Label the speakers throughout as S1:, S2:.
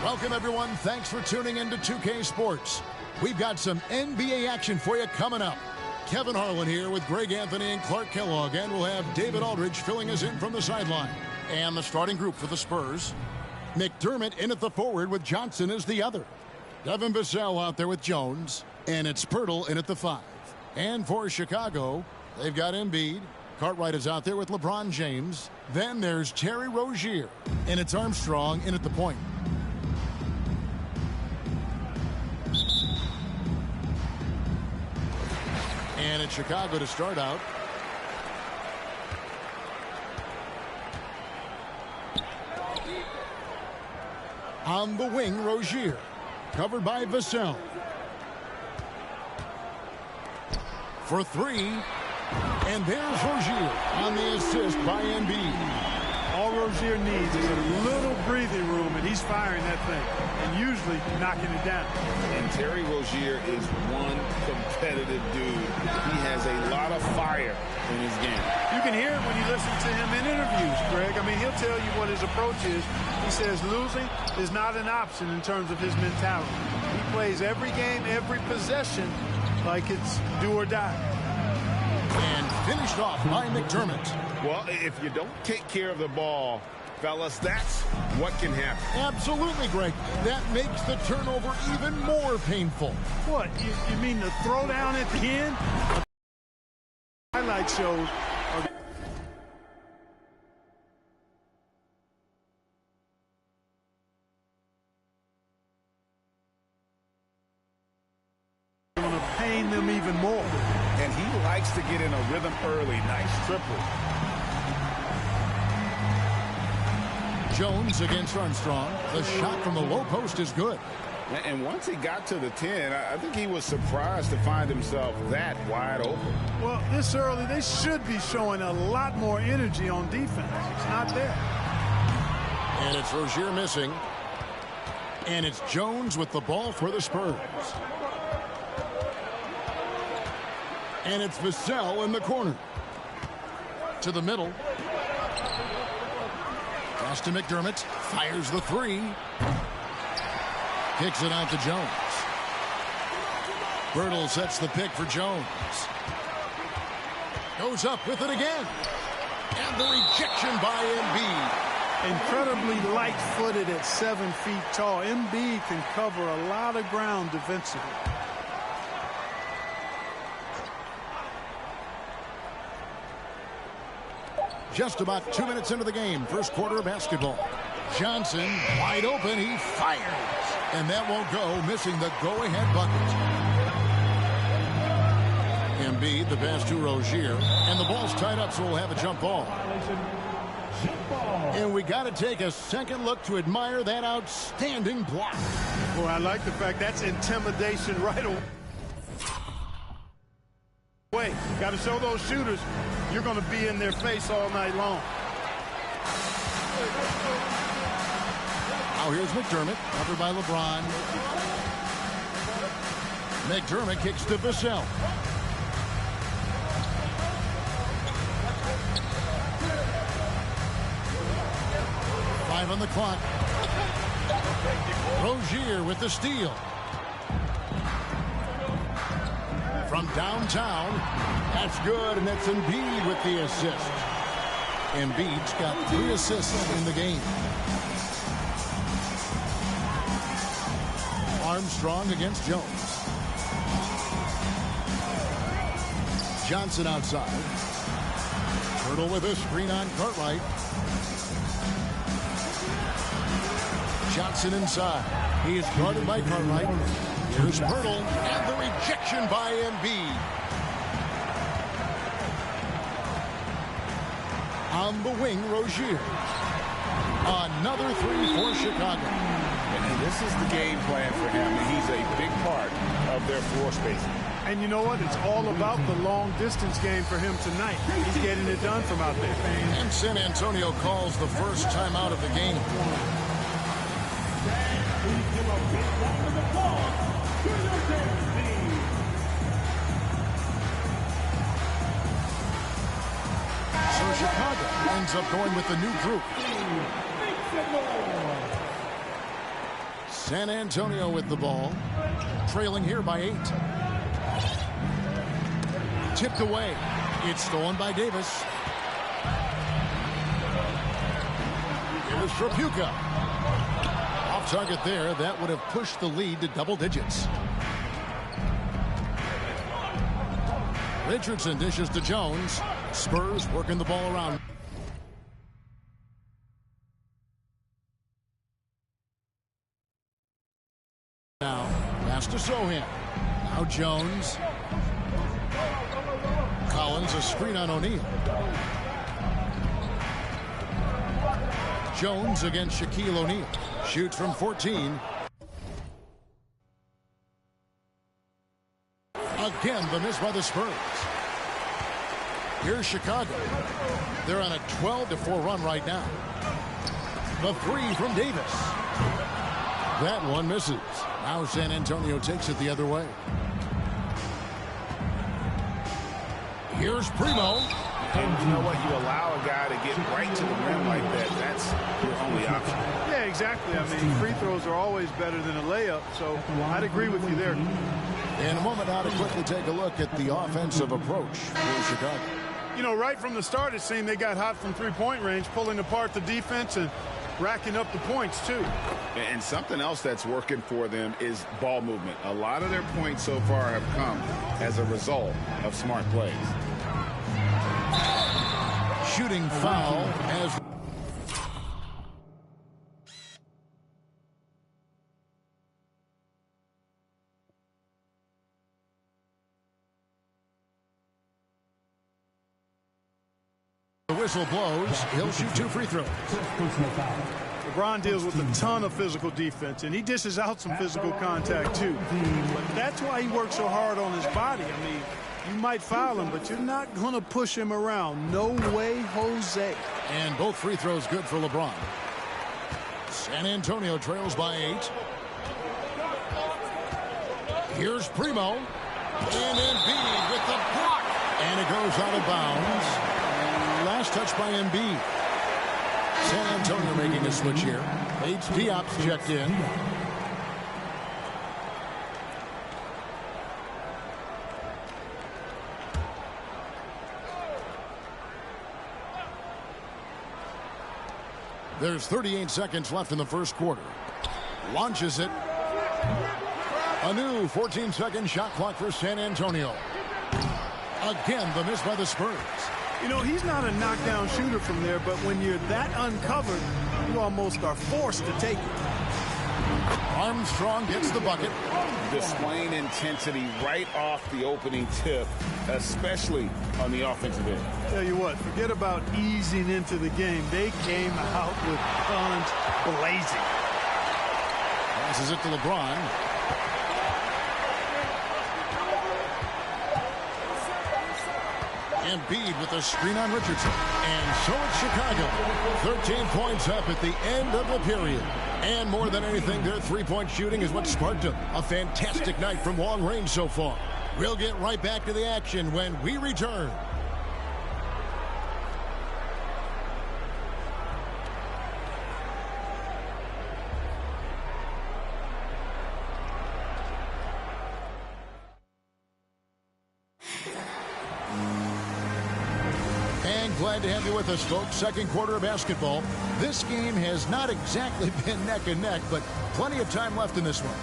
S1: Welcome, everyone. Thanks for tuning in to 2K Sports. We've got some NBA action for you coming up. Kevin Harlan here with Greg Anthony and Clark Kellogg, and we'll have David Aldridge filling us in from the sideline. And the starting group for the Spurs. McDermott in at the forward with Johnson as the other. Devin Vassell out there with Jones. And it's Poeltl in at the 5. And for Chicago, they've got Embiid. Cartwright is out there with LeBron James. Then there's Terry Rozier. And it's Armstrong in at the point. And it's Chicago to start out. On the wing, Rozier. Covered by Vassell. For 3. And there's Rozier on the assist by Embiid.
S2: All Rozier needs is a little breathing room, and he's firing that thing, and usually knocking it down.
S3: And Terry Rozier is one competitive dude. He has a lot of fire in his game.
S2: You can hear it when you listen to him in interviews, Greg. I mean, he'll tell you what his approach is. He says losing is not an option in terms of his mentality. He plays every game, every possession like it's do or die.
S1: And finished off by McDermott.
S3: Well, if you don't take care of the ball, fellas, that's what can happen.
S1: Absolutely, Greg. That makes the turnover even more painful.
S2: What? You mean the throwdown at the end? Highlight shows are going to pain them even more.
S3: And he likes to get in a rhythm early. Nice triple.
S1: Jones against Armstrong. The shot from the low post is good.
S3: And once he got to the 10, I think he was surprised to find himself that wide open.
S2: Well, this early, they should be showing a lot more energy on defense. It's not there.
S1: And it's Rozier missing. And it's Jones with the ball for the Spurs. And it's Vassell in the corner. To the middle. Pass to McDermott. Fires the 3. Kicks it out to Jones. Poeltl sets the pick for Jones. Goes up with it again. And the rejection by Embiid.
S2: Incredibly light-footed at 7 feet tall. Embiid can cover a lot of ground defensively.
S1: Just about 2 minutes into the game. First quarter of basketball. Johnson wide open. He fires. And that won't go. Missing the go-ahead bucket. Embiid, the pass to Rozier. And the ball's tied up, so we'll have a jump ball. And we got to take a second look to admire that outstanding block.
S2: Boy, I like the fact that's intimidation right away. Got to show those shooters you're going to be in their face all night long.
S1: Now here's McDermott, covered by LeBron. McDermott kicks to Vassell. Five on the clock. Rozier with the steal. From downtown, that's good, and that's Embiid with the assist. Embiid's got 3 assists in the game. Armstrong against Jones. Johnson outside. Poeltl with a screen on Cartwright. Johnson inside. He is guarded by Cartwright. Here's Poeltl, and the rejection by Embiid. On the wing, Rozier. Another 3 for Chicago.
S3: And this is the game plan for him. He's a big part of their floor spacing.
S2: And you know what? It's all about the long-distance game for him tonight. He's getting it done from out there.
S1: And San Antonio calls the first timeout of the game. So Chicago ends up going with the new group. San Antonio with the ball, trailing here by 8. Tipped away. It's stolen by Davis. Here's Tripucka. Off target there. That would have pushed the lead to double digits. Richardson dishes to Jones. Spurs working the ball around. Now, pass to Sohan. Now Jones. Collins, a screen on O'Neal. Jones against Shaquille O'Neal. Shoots from 14. Again, the miss by the Spurs. Here's Chicago. They're on a 12-4 run right now. The three from Davis. That one misses. Now San Antonio takes it the other way. Here's Primo.
S3: And you know what? You allow a guy to get right to the rim like that. That's your only option.
S2: Yeah, exactly. I mean, free throws are always better than a layup, so I'd agree with you there.
S1: In a moment now to quickly take a look at the offensive approach for Chicago.
S2: You know, right from the start, it seemed they got hot from three-point range, pulling apart the defense and racking up the points, too.
S3: And something else that's working for them is ball movement. A lot of their points so far have come as a result of smart plays.
S1: Shooting foul as the whistle blows. He'll shoot 2 free throws.
S2: LeBron deals with a ton of physical defense, and he dishes out some physical contact, too. But that's why he works so hard on his body. I mean, you might foul him, but you're not going to push him around. No way, Jose.
S1: And both free throws good for LeBron. San Antonio trails by 8. Here's Primo. And Embiid with the block. And it goes out of bounds. Last touch by Embiid. San Antonio making a switch here. Diop's checked in. There's 38 seconds left in the first quarter. Launches it. A new 14-second shot clock for San Antonio. Again, the miss by the Spurs.
S2: You know, he's not a knockdown shooter from there, but when you're that uncovered, you almost are forced to take it.
S1: Armstrong gets the bucket.
S3: Displaying intensity right off the opening tip, especially on the offensive end.
S2: Tell you what, forget about easing into the game. They came out with guns blazing.
S1: Passes it to LeBron. Embiid with a screen on Richardson. And so it's Chicago. 13 points up at the end of the period. And more than anything, their three-point shooting is what sparked them. A fantastic night from long range so far. We'll get right back to the action when we return. Glad to have you with us, folks. Second quarter of basketball. This game has not exactly been neck and neck, but plenty of time left in this one.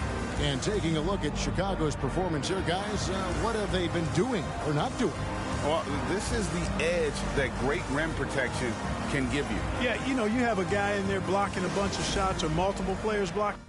S1: And taking a look at Chicago's performance here, guys, what have they been doing or not doing?
S3: Well, this is the edge that great rim protection can give you.
S2: Yeah, you know, you have a guy in there blocking a bunch of shots or multiple players blocking.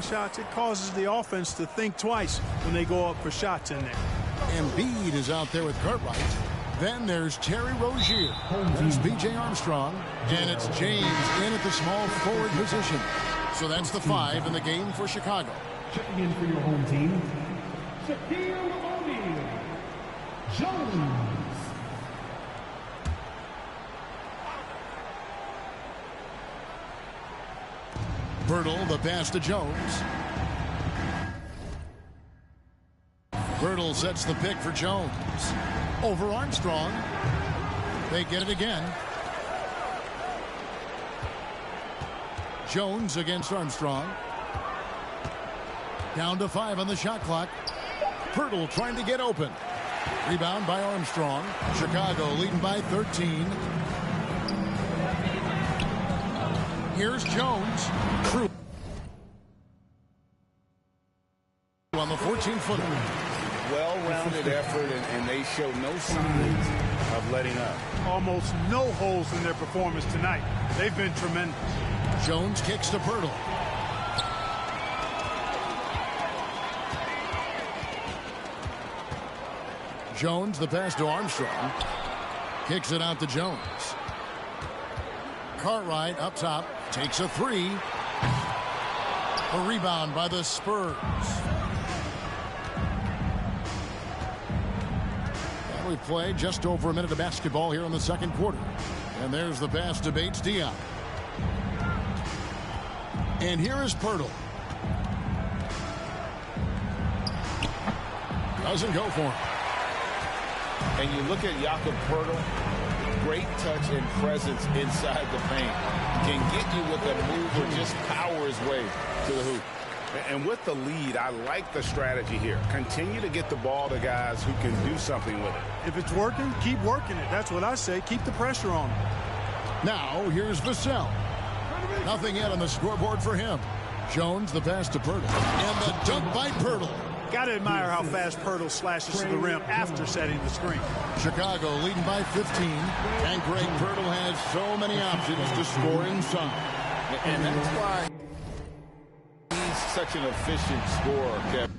S2: shots, it causes the offense to think twice when they go up for shots in there.
S1: Embiid is out there with Cartwright. Then there's Terry Rozier. There's B.J. Armstrong. And it's James in at the small forward position. So that's the 5 in the game for Chicago.
S4: Checking in for your home team, Shaquille O'Neal. Jones.
S1: Birtle, the pass to Jones. Birtle sets the pick for Jones. Over Armstrong. They get it again. Jones against Armstrong. Down to 5 on the shot clock. Pirtle trying to get open. Rebound by Armstrong. Chicago leading by 13. Here's Jones. Crew on the 14-footer.
S3: Well-rounded effort, and they show no signs of letting up.
S2: Almost no holes in their performance tonight. They've been tremendous.
S1: Jones kicks to Pirtle. Jones, the pass to Armstrong. Kicks it out to Jones. Cartwright up top. Takes a 3. A rebound by the Spurs. And we play just over a minute of basketball here in the second quarter. And there's the pass to Bates-Diop. And here is Pirtle. Doesn't go for him.
S3: And you look at Jakob Pirtle, great touch and presence inside the paint. Can get you with a move or just power his way to the hoop. And with the lead, I like the strategy here. Continue to get the ball to guys who can do something with it.
S2: If it's working, keep working it. That's what I say. Keep the pressure on him.
S1: Now, here's Vassell. Nothing yet on the scoreboard for him. Jones, the pass to Pirtle. And the dunk by Pirtle.
S2: Got to admire how fast Pirtle slashes to the rim after setting the screen.
S1: Chicago leading by 15. And Greg Pirtle has so many options to score inside.
S3: And that's why he's such an efficient scorer, Kevin.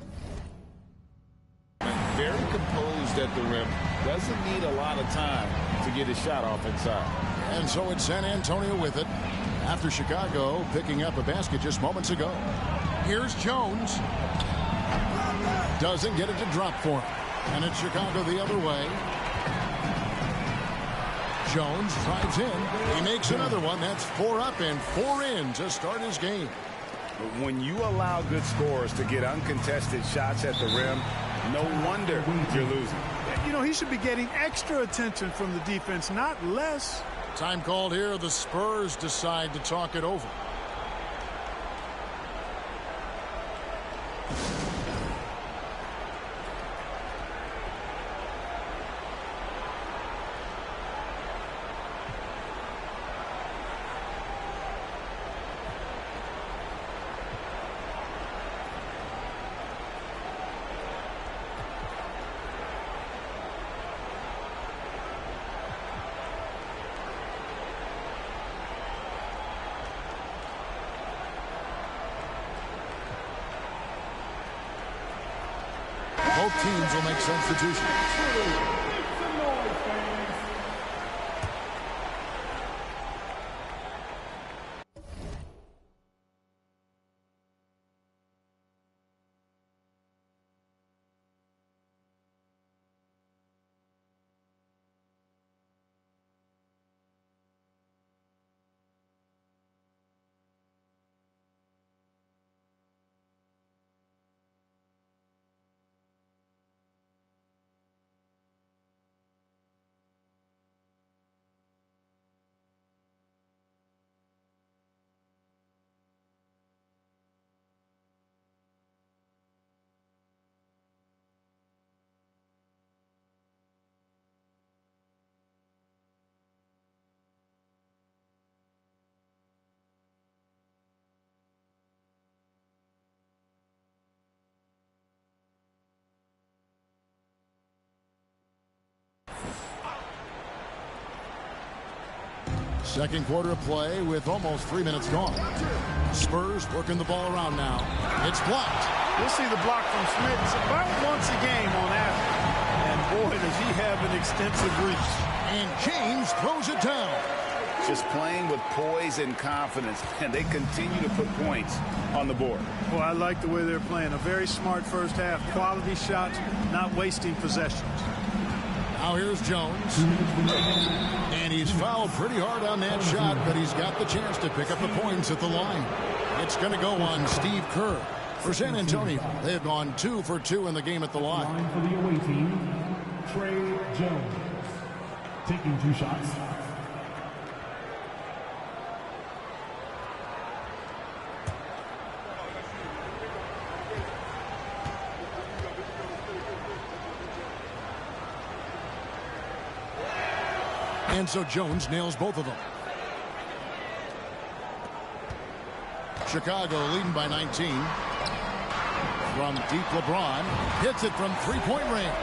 S3: Very composed at the rim. Doesn't need a lot of time to get his shot off inside.
S1: And so it's San Antonio with it after Chicago picking up a basket just moments ago. Here's Jones. Doesn't get it to drop for him. And it's Chicago the other way. Jones drives in. He makes another one. That's 4 up and 4 in to start his game.
S3: When you allow good scorers to get uncontested shots at the rim, no wonder you're losing.
S2: You know, he should be getting extra attention from the defense, not less.
S1: Time called here. The Spurs decide to talk it over. Both teams will make substitutions. Second quarter of play with almost 3 minutes gone. Spurs working the ball around now. It's blocked.
S2: You'll see the block from Smith. It's about once a game on average. And boy, does he have an extensive reach.
S1: And James throws it down.
S3: Just playing with poise and confidence, and they continue to put points on the board.
S2: Well, I like the way they're playing. A very smart first half. Quality shots, not wasting possessions.
S1: Now here's Jones. And he's fouled pretty hard on that shot, but he's got the chance to pick up the points at the line. It's going to go on Steve Kerr. For San Antonio, they have gone 2 for 2 in the game at the line.
S4: For the away team, Trey Jones, taking 2 shots.
S1: And so Jones nails both of them. Chicago leading by 19. From deep, LeBron hits it from three-point range.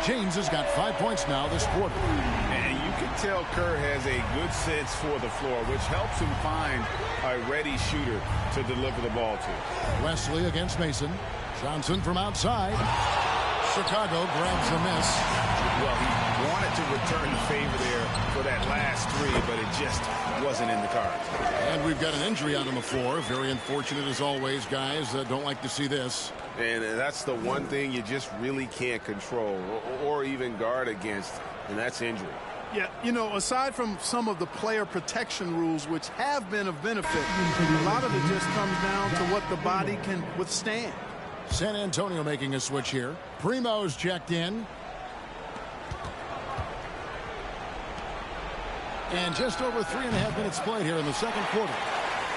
S1: James has got 5 points now this quarter.
S3: And you can tell Kerr has a good sense for the floor, which helps him find a ready shooter to deliver the ball to.
S1: Wesley against Mason. Johnson from outside. Chicago grabs the miss.
S3: Well, he wanted to return the favor there for that last three, but it just wasn't in the cards.
S1: And we've got an injury out on the floor. Very unfortunate as always, guys. Don't like to see this.
S5: And that's the one thing you just really can't control or even guard against, and that's injury.
S2: Yeah, you know, aside from some of the player protection rules, which have been of benefit, a lot of it just comes down to what the body can withstand.
S1: San Antonio making a switch here. Primo's checked in. And just over 3.5 minutes played here in the second quarter.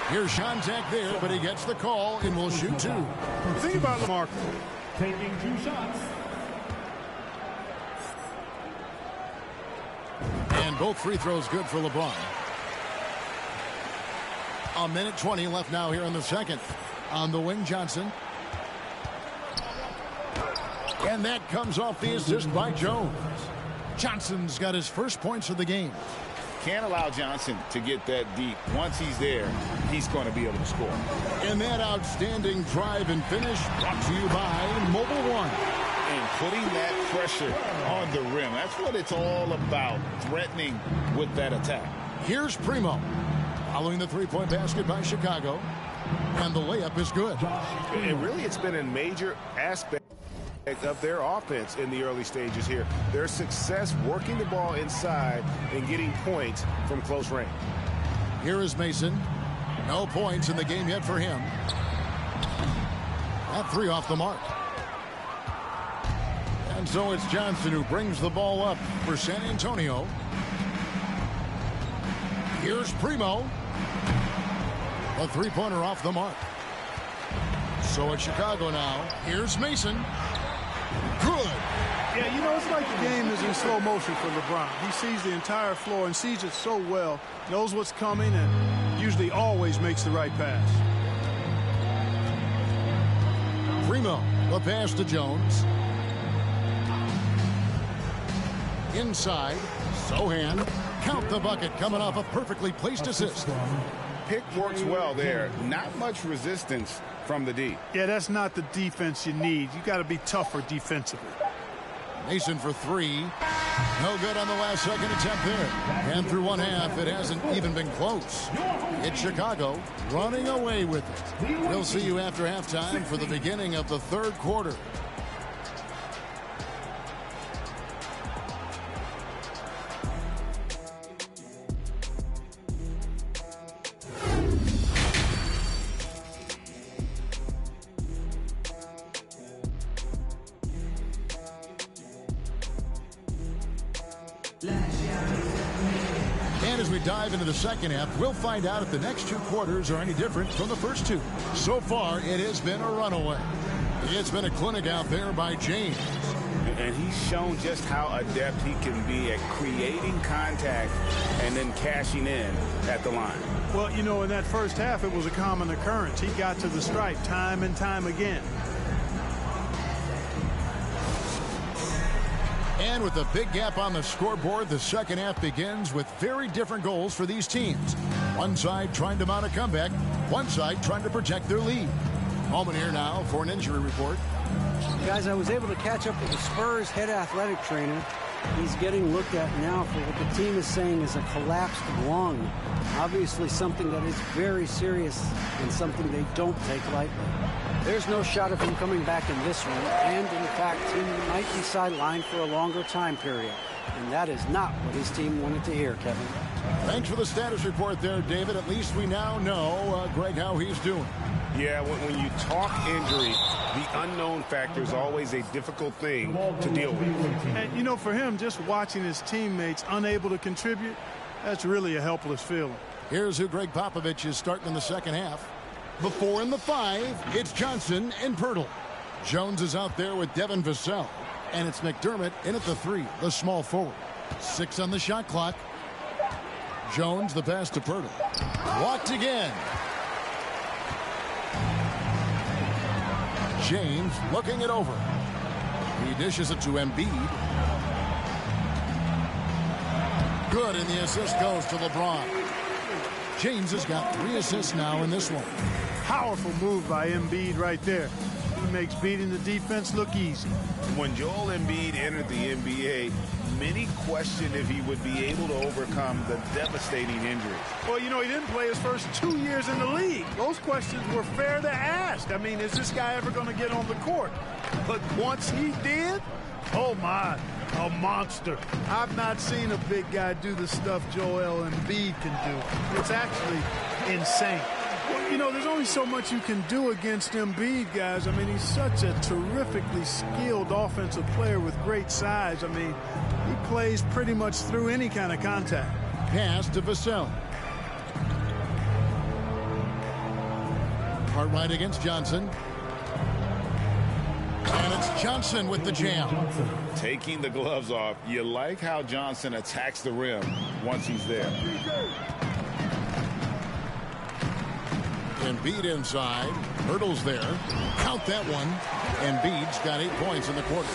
S1: Here's Shontek there, but he gets the call and will shoot 2.
S2: Think about Mark.
S4: Taking 2 shots.
S1: And both free throws good for LeBron. 1:20 left now here in the second. On the wing, Johnson. And that comes off the assist by Jones. Johnson's got his first points of the game.
S3: Can't allow Johnson to get that deep. Once he's there, he's going to be able to score.
S1: And that outstanding drive and finish brought to you by Mobile One.
S3: And putting that pressure on the rim. That's what it's all about, threatening with that attack.
S1: Here's Primo. Following the three-point basket by Chicago. And the layup is good.
S5: And really, it's been a major aspect of their offense in the early stages here. Their success working the ball inside and getting points from close range.
S1: Here is Mason. No points in the game yet for him. That 3 off the mark. And so it's Johnson who brings the ball up for San Antonio. Here's Primo. A three-pointer off the mark. So it's Chicago now. Here's Mason. Good.
S2: Yeah, you know, it's like the game is in slow motion for LeBron. He sees the entire floor and sees it so well, knows what's coming, and usually always makes the right pass.
S1: Primo, the pass to Jones. Inside, Sohan. Count the bucket coming off a perfectly placed assist.
S3: Pick works well there. Not much resistance from the D.
S2: Yeah, that's not the defense you need. You got to be tougher defensively.
S1: Mason for 3. No good on the last second attempt there. And through one half, it hasn't even been close. It's Chicago running away with it. We'll see you after halftime for the beginning of the third quarter. And as we dive into the second half, we'll find out if the next 2 quarters are any different from the first 2. So far, it has been a runaway. It's been a clinic out there by James.
S3: And he's shown just how adept he can be at creating contact and then cashing in at the line.
S2: Well, you know, in that first half, it was a common occurrence. He got to the stripe time and time again.
S1: And with a big gap on the scoreboard, the second half begins with very different goals for these teams. One side trying to mount a comeback, one side trying to protect their lead. Moment here now for an injury report.
S6: Guys, I was able to catch up with the Spurs head athletic trainer. He's getting looked at now for what the team is saying is a collapsed lung. Obviously something that is very serious and something they don't take lightly. There's no shot of him coming back in this one, and in fact, he might be sidelined for a longer time period. And that is not what his team wanted to hear, Kevin.
S1: Thanks for the status report there, David. At least we now know, Greg, how he's doing.
S5: Yeah, when you talk injury, the unknown factor is always a difficult thing to deal with.
S2: And, you know, for him, just watching his teammates unable to contribute, that's really a helpless feeling.
S1: Here's who Greg Popovich is starting in the second half. The 4 and the 5, it's Johnson and Poeltl. Jones is out there with Devin Vassell. And it's McDermott in at the 3, the small forward. 6 on the shot clock. Jones, the pass to Poeltl. Walked again. James looking it over. He dishes it to Embiid. Good, and the assist goes to LeBron. James has got 3 assists now in this one.
S2: Powerful move by Embiid right there. He makes beating the defense look easy.
S5: When Joel Embiid entered the NBA, many questioned if he would be able to overcome the devastating injuries.
S2: Well, you know, he didn't play his first 2 years in the league. Those questions were fair to ask. I mean, is this guy ever going to get on the court? But once he did, oh my, a monster. I've not seen a big guy do the stuff Joel Embiid can do. It's actually insane. Well, you know, there's only so much you can do against Embiid, guys. I mean, he's such a terrifically skilled offensive player with great size. I mean, he plays pretty much through any kind of contact.
S1: Pass to Vassell. Cartwright against Johnson. And it's Johnson with the jam.
S3: Taking the gloves off. You like how Johnson attacks the rim once he's there.
S1: Embiid inside. Hurdles there. Count that one. Embiid's got 8 points in the quarter.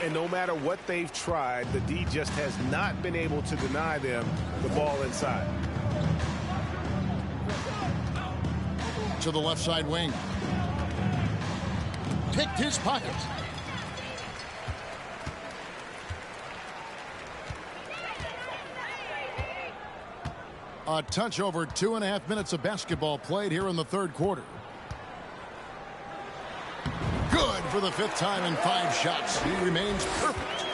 S5: And no matter what they've tried, the D just has not been able to deny them the ball inside.
S1: To the left side wing. Picked his pocket. A touch over 2.5 minutes of basketball played here in the third quarter. Good for the 5th time in 5 shots. He remains perfect.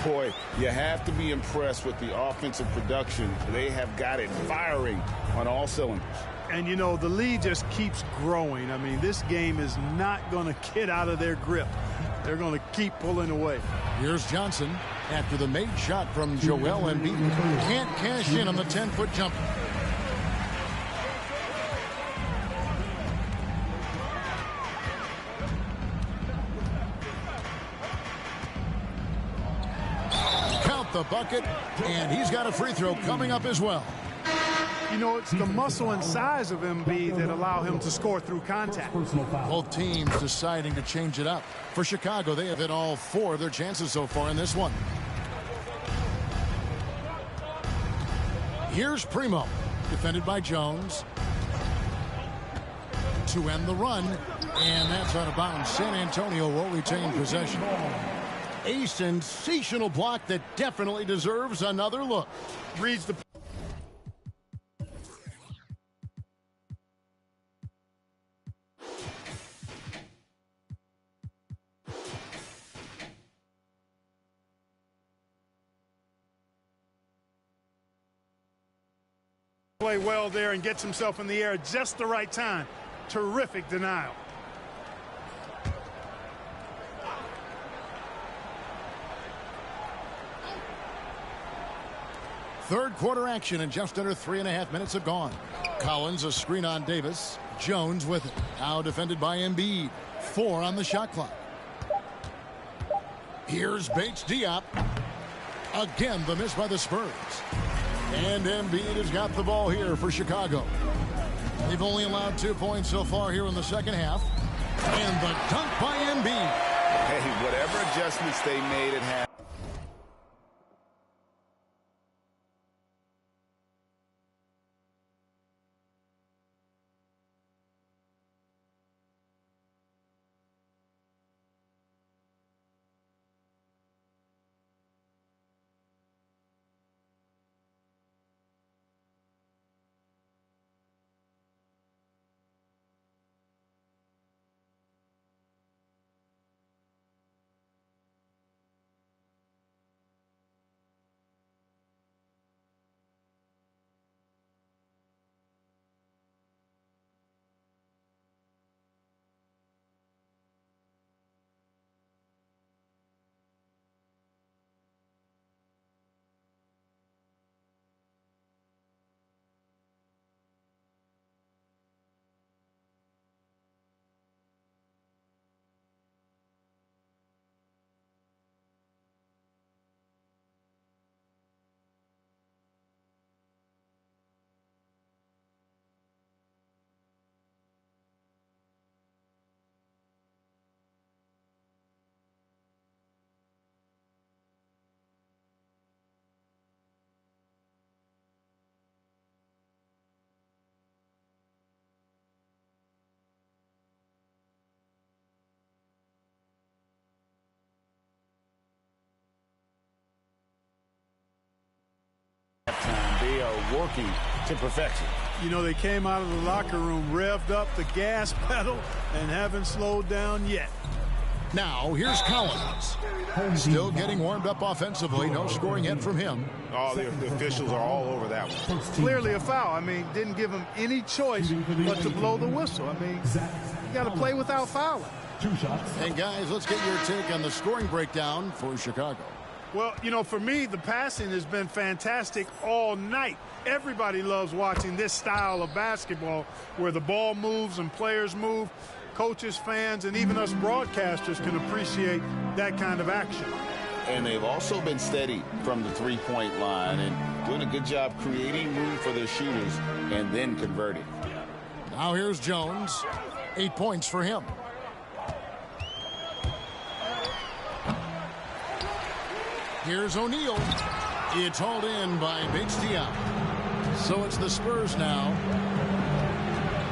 S3: Boy, you have to be impressed with the offensive production. They have got it firing on all cylinders.
S2: And, you know, the lead just keeps growing. I mean, this game is not going to get out of their grip. They're going to keep pulling away.
S1: Here's Johnson after the made shot from Joel Embiid. Can't cash in on the 10-foot jumper. Count the bucket, and he's got a free throw coming up as well.
S2: You know, it's the muscle and size of Embiid that allow him to score through contact.
S1: Both teams deciding to change it up. For Chicago, they have hit all 4 of their chances so far in this one. Here's Primo, defended by Jones. To end the run, and that's out of bounds. San Antonio will retain possession. A sensational block that definitely deserves another look.
S2: Reads the play well there and gets himself in the air at just the right time. Terrific denial.
S1: Third quarter action, and just under 3.5 minutes have gone. Collins a screen on Davis. Jones with it. Now defended by Embiid. 4 on the shot clock. Here's Bates Diop. Again, the miss by the Spurs. And Embiid has got the ball here for Chicago. They've only allowed 2 points so far here in the second half. And the dunk by Embiid.
S3: Hey, whatever adjustments they made at half. are working to perfection.
S2: You know, they came out of the locker room, revved up the gas pedal, and haven't slowed down yet.
S1: Now, here's Collins. Still getting warmed up offensively. No scoring yet from him.
S5: Oh, the officials are all over that one.
S2: Clearly a foul. I mean, didn't give him any choice but to blow the whistle. I mean, you got to play without fouling.
S4: 2 shots.
S1: And, guys, let's get your take on the scoring breakdown for Chicago.
S2: Well, you know, for me, the passing has been fantastic all night. Everybody loves watching this style of basketball where the ball moves and players move. Coaches, fans, and even us broadcasters can appreciate that kind of action.
S3: And they've also been steady from the three-point line and doing a good job creating room for their shooters and then converting.
S1: Now here's Jones. 8 points for him. Here's O'Neal. It's hauled in by Bates-Diop. So it's the Spurs now.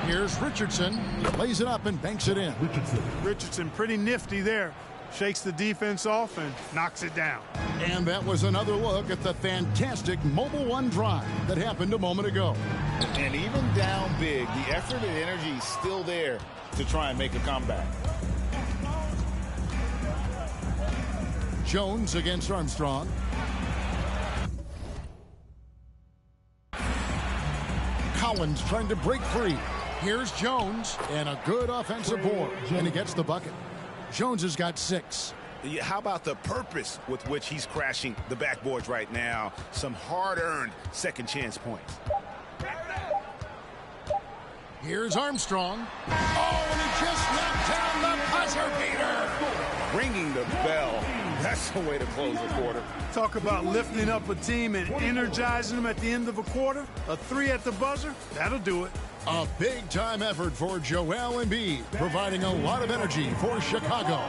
S1: Here's Richardson. He plays it up and banks it in.
S2: Richardson pretty nifty there. Shakes the defense off and knocks it down.
S1: And that was another look at the fantastic Mobile One drive that happened a moment ago.
S3: And even down big, the effort and energy is still there to try and make a comeback.
S1: Jones against Armstrong. Collins trying to break free. Here's Jones, and a good offensive board, and he gets the bucket. Jones has got 6.
S5: How about the purpose with which he's crashing the backboards right now? Some hard-earned second chance points.
S1: Here's Armstrong. Oh, and he just knocked down the buzzer beater.
S5: Ringing the bell. That's the way to close a quarter.
S2: Talk about lifting up a team and energizing them at the end of a quarter. A 3 at the buzzer, that'll do it.
S1: A big-time effort for Joel Embiid, providing a lot of energy for Chicago.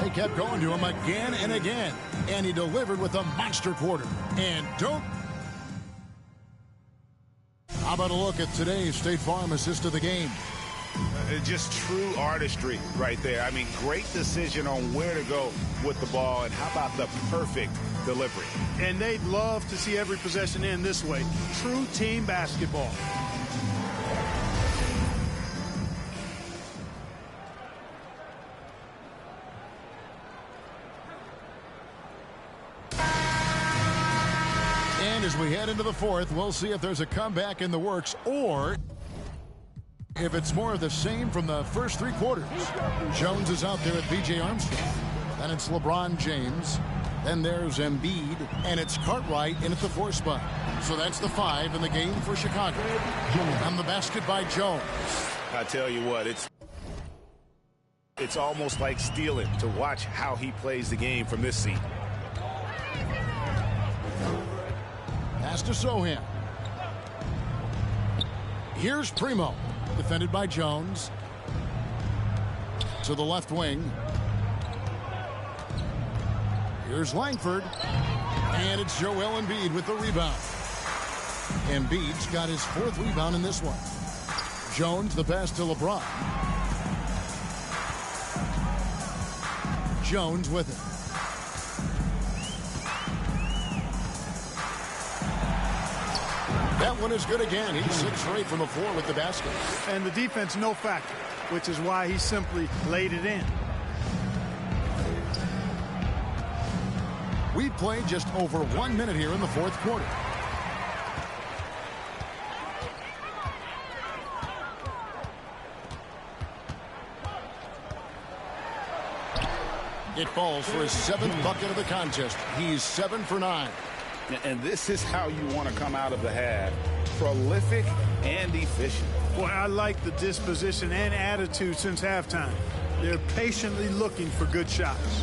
S1: They kept going to him again and again, and he delivered with a monster quarter. And don't... How about a look at today's State Farm assist of the game?
S5: Just true artistry right there. I mean, great decision on where to go with the ball, and how about the perfect delivery.
S2: And they'd love to see every possession end this way. True team basketball.
S1: And as we head into the fourth, we'll see if there's a comeback in the works or if it's more of the same from the first 3 quarters. Jones is out there at B.J. Armstrong. Then it's LeBron James. Then there's Embiid. And it's Cartwright in at the 4 spot. So that's the 5 in the game for Chicago. And the basket by Jones.
S5: I tell you what, it's almost like stealing to watch how he plays the game from this seat.
S1: Pass to Sohan. Here's Primo. Defended by Jones. To the left wing. Here's Langford. And it's Joel Embiid with the rebound. Embiid's got his 4th rebound in this one. Jones, the pass to LeBron. Jones with it. That one is good again. He's 6 for 8 from the floor with the basket.
S2: And the defense no factor, which is why he simply laid it in.
S1: We played just over 1 minute here in the 4th quarter. It falls for his 7th bucket of the contest. He's 7 for 9.
S3: And this is how you want to come out of the half. Prolific and efficient.
S2: Boy, I like the disposition and attitude since halftime. They're patiently looking for good shots.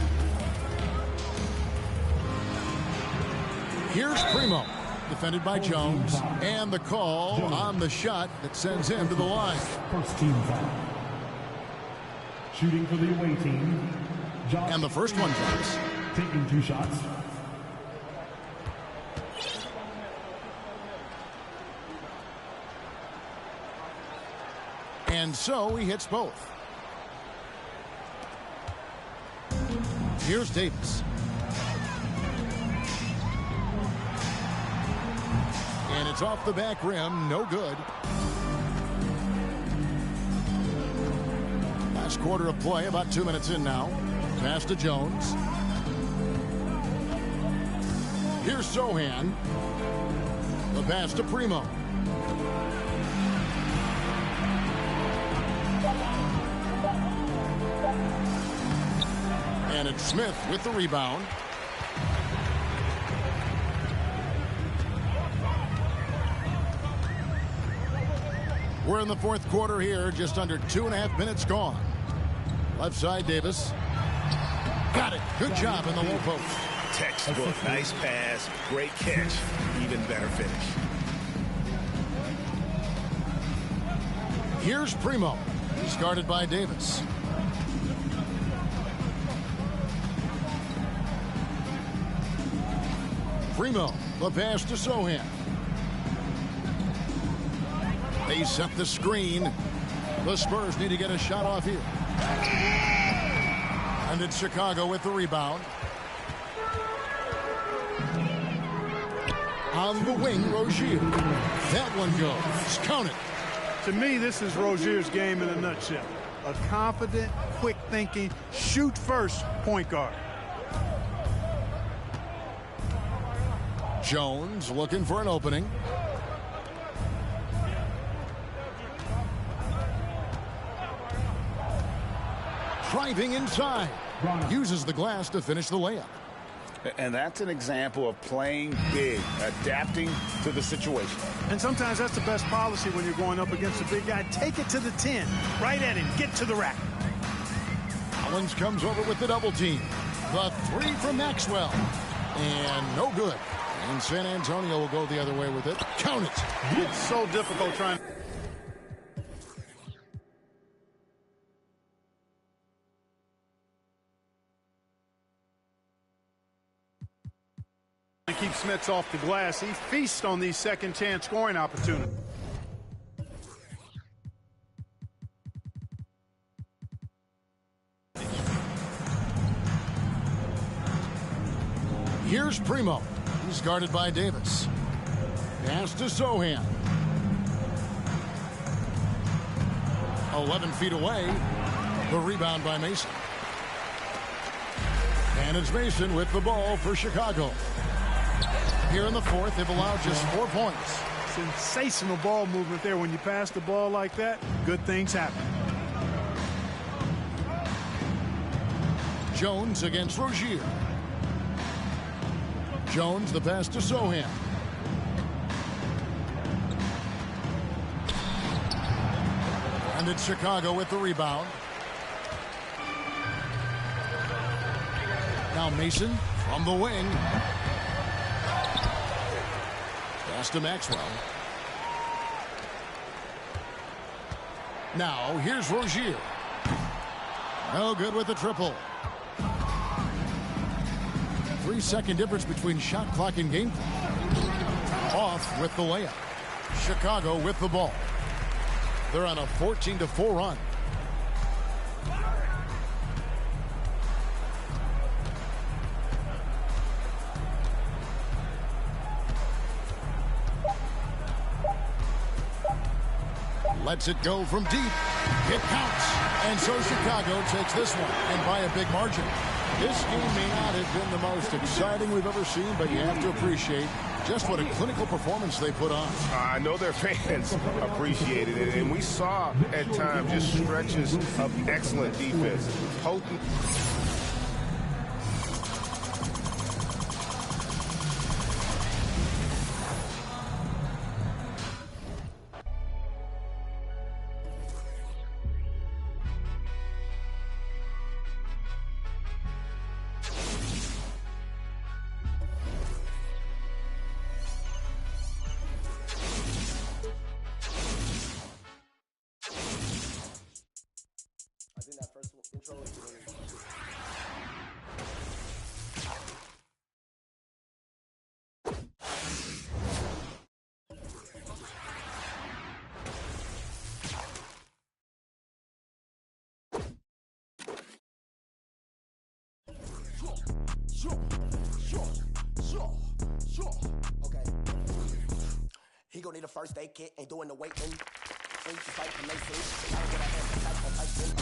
S1: Here's Primo. Defended by Jones. And the call on the shot that sends him to the line.
S4: First team foul. Shooting for the away team.
S1: And the first one drops.
S4: Taking 2 shots.
S1: And so he hits both. Here's Davis. And it's off the back rim. No good. Last quarter of play, about 2 minutes in now. Pass to Jones. Here's Sochan. The pass to Primo. And it's Smith with the rebound. We're in the fourth quarter here, just under 2.5 minutes gone. Left side, Davis. Got it. Good job in the low post.
S5: Textbook. Nice pass. Great catch. Even better finish.
S1: Here's Primo. He's guarded by Davis. Primo, the pass to Sochan. They set the screen. The Spurs need to get a shot off here. And it's Chicago with the rebound. On the wing, Rozier. That one goes. Count it.
S2: To me, this is Rozier's game in a nutshell. A confident, quick-thinking, shoot-first point guard.
S1: Jones looking for an opening. Driving inside. Uses the glass to finish the layup.
S3: And that's an example of playing big, adapting to the situation.
S2: And sometimes that's the best policy when you're going up against a big guy. Take it to the 10. Right at him. Get to the rack.
S1: Collins comes over with the double team. The three from Maxwell. And no good. And San Antonio will go the other way with it. Count it.
S2: It's so difficult trying. To keep Smits off the glass. He feasts on these second chance scoring opportunities.
S1: Here's Primo. He's guarded by Davis. Pass to Sochan. 11 feet away. The rebound by Mason. And it's Mason with the ball for Chicago. Here in the fourth, they've allowed just 4 points.
S2: Sensational ball movement there. When you pass the ball like that, good things happen.
S1: Jones against Rozier. Jones, the pass to Sochan. And it's Chicago with the rebound. Now Mason from the wing. Pass to Maxwell. Now here's Rozier. No good with the triple. 3-second difference between shot clock and game clock. Off with the layup. Chicago with the ball. They're on a 14-4 run. Lets it go from deep. It counts. And so Chicago takes this one, and by a big margin. This game may not have been the most exciting we've ever seen, but you have to appreciate just what a clinical performance they put on.
S5: I know their fans appreciated it, and we saw at times just stretches of excellent defense. Potent.
S7: I think that first intro was really He gon' need a first aid kit, ain't doing the waiting. Ain't just like the Mason. I don't get a hand attack on Tyson.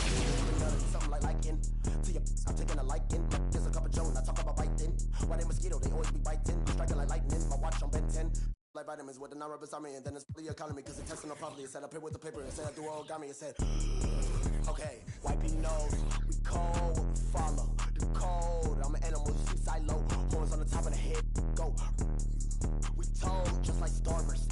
S7: Something like liking. To your I'm taking a liking. There's a cup of Joan, I talk about biting. Why they mosquito, they always be biting. I'm striking like lightning, my watch on Ben 10. Like vitamins with the non-rubbers on me, and then it's the economy, cause it's testing them properly. It said up here with the paper, it said I do origami, it said, okay, wipe your nose, we cold, follow the code. I'm an animal, you see silo, horns on the top of the head, go. We told, just like starburst.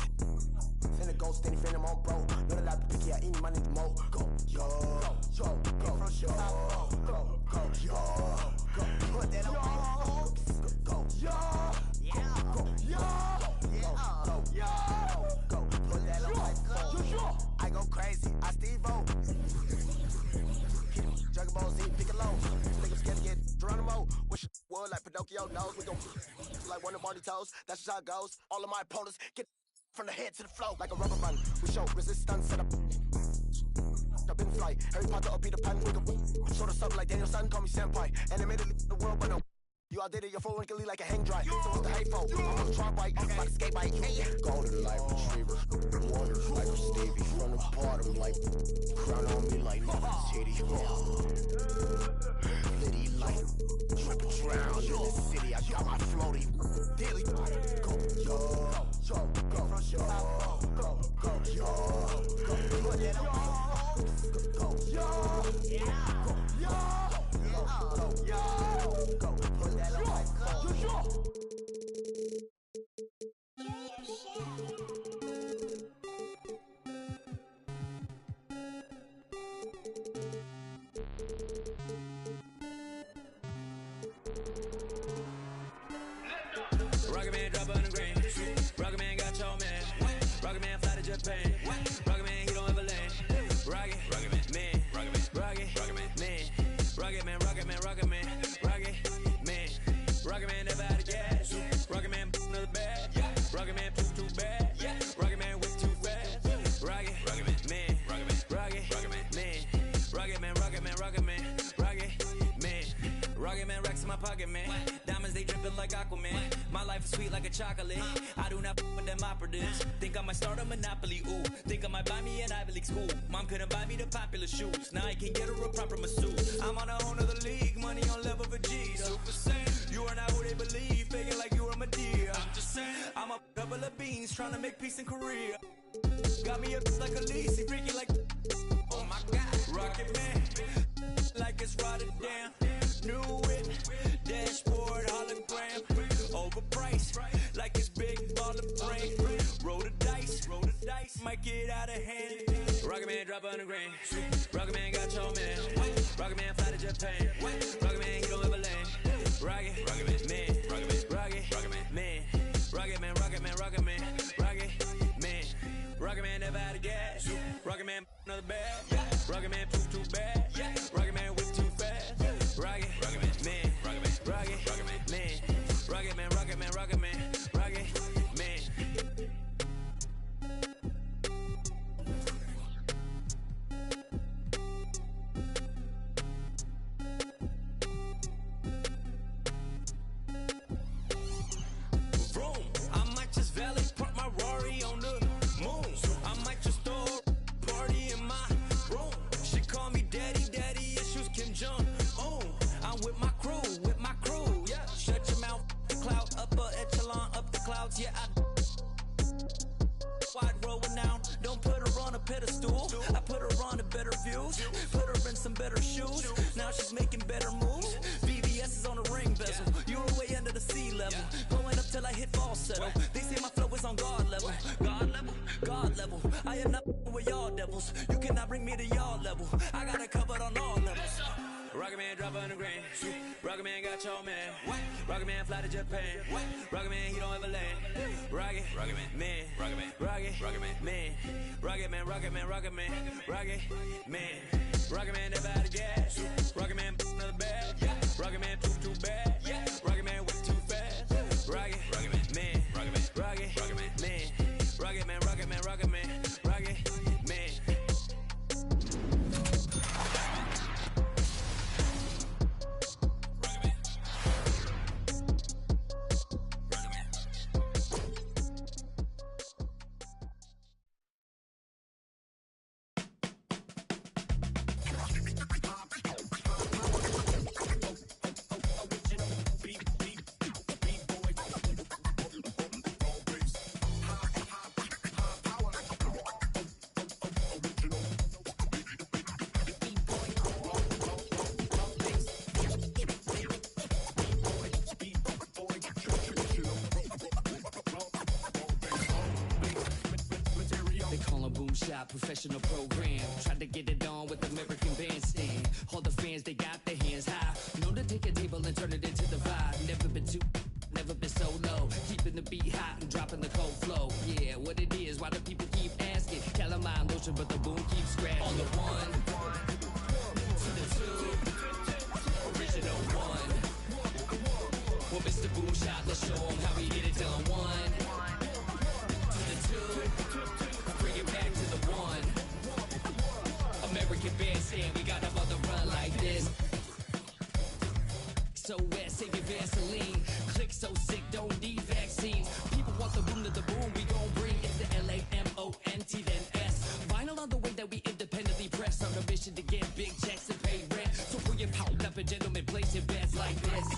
S7: Send a ghost, then he fin him on bro. Know that I be picky, I eat my nigga mo. Go, yo, go, yo, go, yo, go, go, yo, go, put that on, go, yo, yeah, go, yo, go, yo, go, put that on my phone. I go crazy, I Steve-O. Dragon Ball Z, Piccolo. Niggas scared to get Geronimo. Wish it would like Pinocchio knows. We gon' like one of Barney toes. That's just how it goes. All of my opponents get from the head to the flow like a rubber band. We show resistance, set up in flight. Harry Potter or Peter Pan, we can sort of something like Daniel San, call me senpai. Animated the world, but no. You all did it, you're full wrinkly like a hang dry. So what's the hate for? I'm on a try bike, by the skate bike. Golden light retriever, water like a Stevie. From the bottom, like crown on me like titty. Litty light, triple drown in the city. I got my floaty daily. Go, yo, yo, go, yo, go, yo, go, put that on. Go, yo, yeah, go, yo, go, yo, go, put that on my phone.
S8: Rocket Man drop on the green. Rocket Man got your man. Rocket Man fly to Japan. Rocket Man, he don't ever land. Rocket Man, Rocket Man, Rocket Man, Rocket Man, Rocket Man, Rocket Man, Rocket Man, Rocket Man never out of gas. Rocket Man another bad. Rocket Man too bad. Rocket Man whip too fast. Rocket Man, Rocket Man, Rocket Man, Rocket Man, Rocket Man, Rocket Man, Rocket Man racks in my pocket, man. Diamonds they dripping like Aquaman. My life is sweet like a chocolate. I do not with them operatives. Think I might start a monopoly, ooh. Think I might buy me an Ivy League school. Mom couldn't buy me the popular shoes. Now I can get her a proper masseuse. I'm on a whole nother league, money on level Vegeta. Super Saiyan, you are not who they believe. Faking like you are Medea. I'm just saying, I'm a couple of beans trying to make peace in Korea. Got me a like a Lisi, freaky like, oh my god. Rocket Man, like it's Rotterdam. New whip, dashboard, hologram. Overpriced, like it's big baller brain. Roll the dice, might get out of hand. Rocket Man drop on the grain. Rocket Man got your man. Rocket Man fly to Japan. Rocket Man, he don't ever land. Rocket Man, Rocket Man, Rocket Man, Rocket Man, Rocket Man, Rocket Man, Rocket Man, Rocket Man never out of gas. Rocket Man another bad. Rocket Man too bad. Rocket Man whip too fast. Rocket Man, Rocket Man, Rocket Man, Rocket Man, Rocket Man, Rocket Man, Rocket Man. Vroom, I might just valet park my Rari on the moon. I might just throw a party in my room. She call me daddy, issues Kim Jong. I'm with my crew, yeah. Shut your mouth, cloud, upper echelon, up the clouds, yeah. I wide rolling down, don't put her on a pedestal. I put her on a better views, put her in some better shoes. Now she's making better moves. VVS is on the ring bezel. You're way under the sea level, going up till I hit falsetto. They say my flow is on God level, God level, God level. I am not with y'all devils. You cannot bring me to y'all level. I got it covered on all levels. Rocket Man drop on the grain. Rocket Man got your man. Rocket Man fly to Japan. Rocket Man, he don't ever land. Rocket Man, Rocket Man, Rocket Man, Rocket Man, Rocket Man, Rocket Man, Rocket Man, Rocket Man never out of gas. Rocket Man another bad. Rocket Man too bad. Rocket Man whip too fast. Rocket Man, Rocket Man, Rocket Man, Rocket Man, Rocket Man, Rocket Man, Rocket Man. professional program. Tried to get it on with American Bandstand. All the fans, they got their hands high. Known to take a table and turn it into the vibe. Never been too, never been so low. Keeping the beat hot and dropping the cold flow. Yeah, what it is, why do people keep asking? Calamine lotion, but the boom keeps scratching. On the one, to the two, original one. Well, Mr. Boom Shot, let's show him how we get it done. One, to the two, bring it back to the one. American Bandstand, we got about to run like this. So wet, save your Vaseline. Click so sick, don't need vaccines. People want the boom to the boom, we gon' bring it to LAMONT then S. Vinyl on the way that we independently press. On a mission to get big checks and pay rent. So pull your pout up and gentlemen, place your bets like this.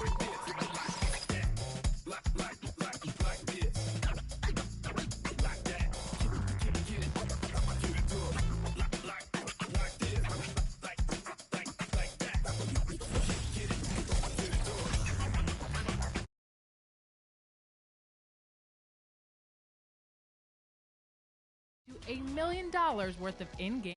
S9: $1 million worth of in-game